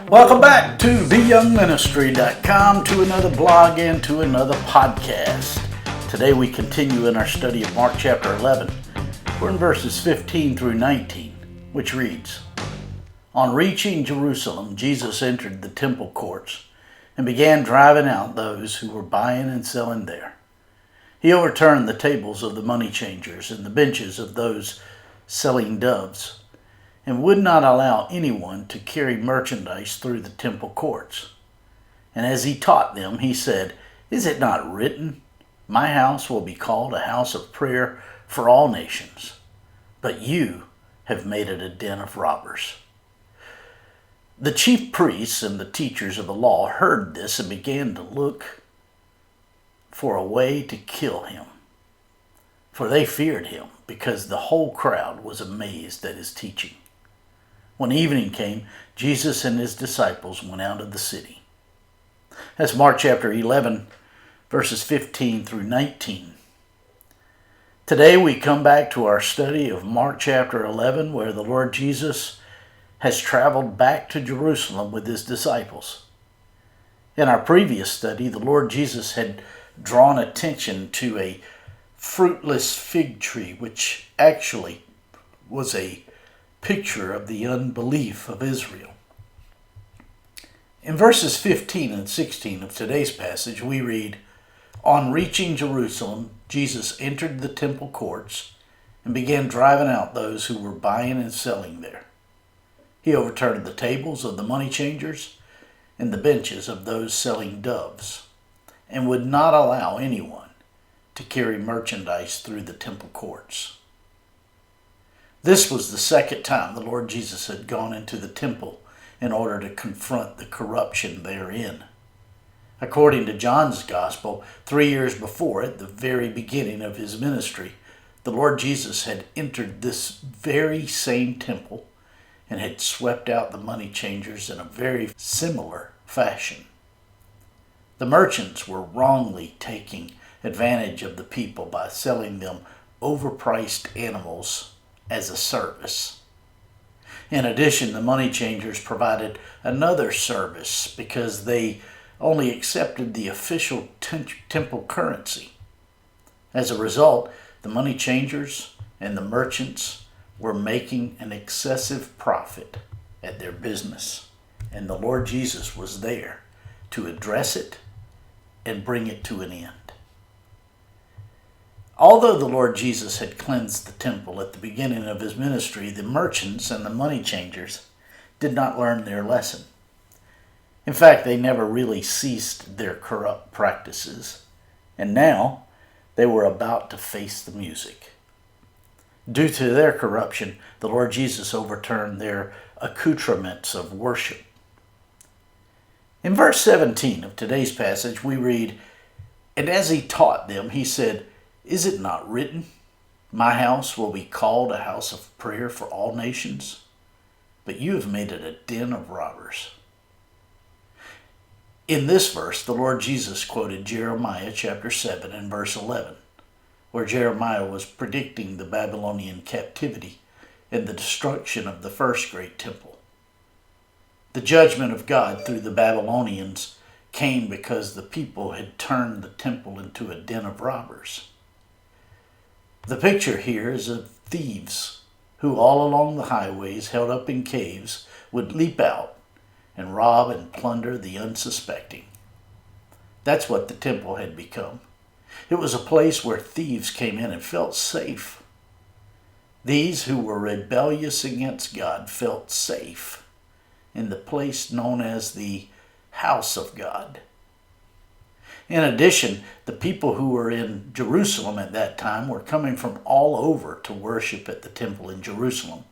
Welcome back to BYoungMinistry.com, to another blog and to another podcast. Today we continue in our study of Mark chapter 11. We're in verses 15 through 19, which reads, On reaching Jerusalem, Jesus entered the temple courts and began driving out those who were buying and selling there. He overturned the tables of the money changers and the benches of those selling doves, and would not allow anyone to carry merchandise through the temple courts. And as he taught them, he said, Is it not written, My house will be called a house of prayer for all nations, but you have made it a den of robbers. The chief priests and the teachers of the law heard this and began to look for a way to kill him, for they feared him, because the whole crowd was amazed at his teaching. When evening came, Jesus and his disciples went out of the city. That's Mark chapter 11, verses 15 through 19. Today we come back to our study of Mark chapter 11, where the Lord Jesus has traveled back to Jerusalem with his disciples. In our previous study, the Lord Jesus had drawn attention to a fruitless fig tree, which actually was a picture of the unbelief of Israel. In verses 15 and 16 of today's passage, we read, On reaching Jerusalem, Jesus entered the temple courts and began driving out those who were buying and selling there. He overturned the tables of the money changers and the benches of those selling doves, and would not allow anyone to carry merchandise through the temple courts. This was the second time the Lord Jesus had gone into the temple in order to confront the corruption therein. According to John's Gospel, 3 years before, at the very beginning of his ministry, the Lord Jesus had entered this very same temple and had swept out the money changers in a very similar fashion. The merchants were wrongly taking advantage of the people by selling them overpriced animals as a service. In addition, the money changers provided another service because they only accepted the official temple currency. As a result, the money changers and the merchants were making an excessive profit at their business, and the Lord Jesus was there to address it and bring it to an end. Although the Lord Jesus had cleansed the temple at the beginning of his ministry, the merchants and the money changers did not learn their lesson. In fact, they never really ceased their corrupt practices, and now they were about to face the music. Due to their corruption, the Lord Jesus overturned their accoutrements of worship. In verse 17 of today's passage, we read, And as he taught them, he said, Is it not written, My house will be called a house of prayer for all nations? But you have made it a den of robbers. In this verse, the Lord Jesus quoted Jeremiah chapter 7 and verse 11, where Jeremiah was predicting the Babylonian captivity and the destruction of the first great temple. The judgment of God through the Babylonians came because the people had turned the temple into a den of robbers. The picture here is of thieves who all along the highways held up in caves would leap out and rob and plunder the unsuspecting. That's what the temple had become. It was a place where thieves came in and felt safe. These who were rebellious against God felt safe in the place known as the house of God. In addition, the people who were in Jerusalem at that time were coming from all over to worship at the temple in Jerusalem.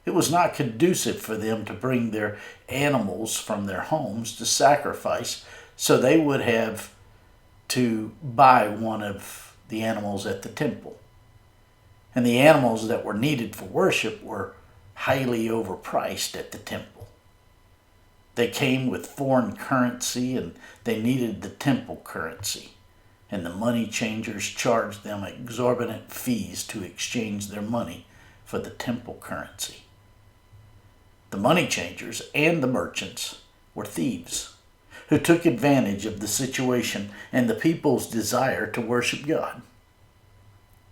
It was not conducive for them to bring their animals from their homes to sacrifice, so they would have to buy one of the animals at the temple. And the animals that were needed for worship were highly overpriced at the temple. They came with foreign currency and they needed the temple currency. And the money changers charged them exorbitant fees to exchange their money for the temple currency. The money changers and the merchants were thieves who took advantage of the situation and the people's desire to worship God.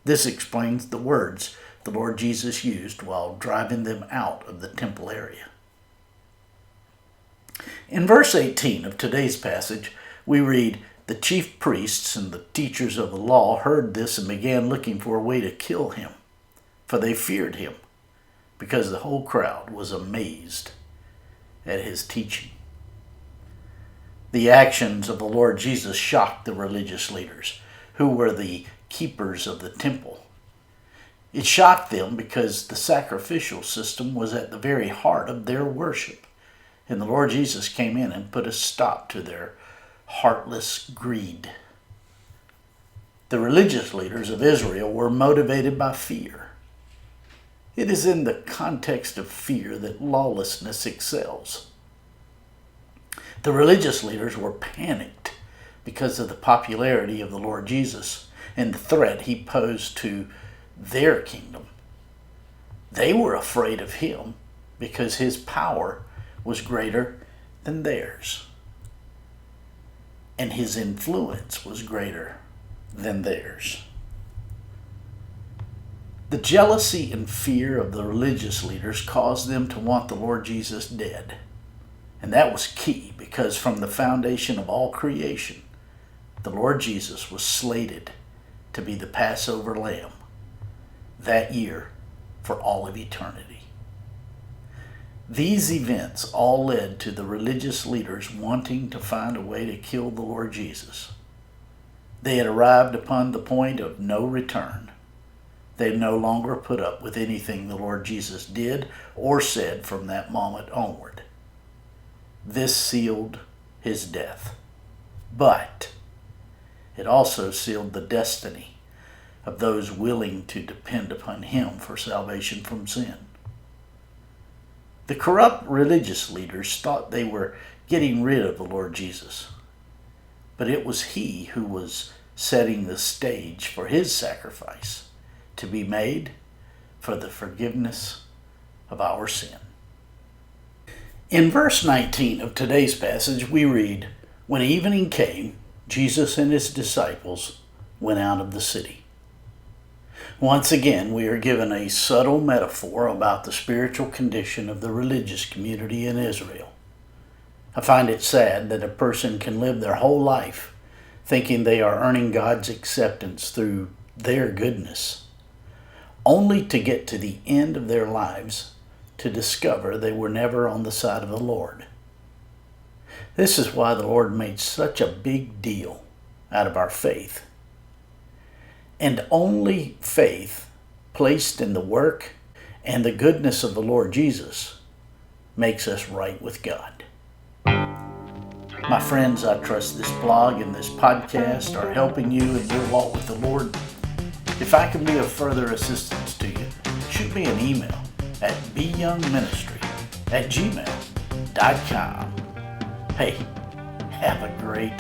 This explains the words the Lord Jesus used while driving them out of the temple area. In verse 18 of today's passage, we read, "The chief priests and the teachers of the law heard this and began looking for a way to kill him, for they feared him, because the whole crowd was amazed at his teaching." The actions of the Lord Jesus shocked the religious leaders, who were the keepers of the temple. It shocked them because the sacrificial system was at the very heart of their worship, and the Lord Jesus came in and put a stop to their heartless greed. The religious leaders of Israel were motivated by fear. It is in the context of fear that lawlessness excels. The religious leaders were panicked because of the popularity of the Lord Jesus and the threat he posed to their kingdom. They were afraid of him because his power was greater than theirs, and his influence was greater than theirs. The jealousy and fear of the religious leaders caused them to want the Lord Jesus dead. And that was key, because from the foundation of all creation, the Lord Jesus was slated to be the Passover lamb that year for all of eternity. These events all led to the religious leaders wanting to find a way to kill the Lord Jesus. They had arrived upon the point of no return. They no longer put up with anything the Lord Jesus did or said from that moment onward. This sealed his death, but it also sealed the destiny of those willing to depend upon him for salvation from sin. The corrupt religious leaders thought they were getting rid of the Lord Jesus, but it was he who was setting the stage for his sacrifice to be made for the forgiveness of our sin. In verse 19 of today's passage, we read, "When evening came, Jesus and his disciples went out of the city." Once again, we are given a subtle metaphor about the spiritual condition of the religious community in Israel. I find it sad that a person can live their whole life thinking they are earning God's acceptance through their goodness, only to get to the end of their lives to discover they were never on the side of the Lord. This is why the Lord made such a big deal out of our faith. And only faith placed in the work and the goodness of the Lord Jesus makes us right with God. My friends, I trust this blog and this podcast are helping you in your walk with the Lord. If I can be of further assistance to you, shoot me an email at BYoungMinistry@gmail.com. Hey, have a great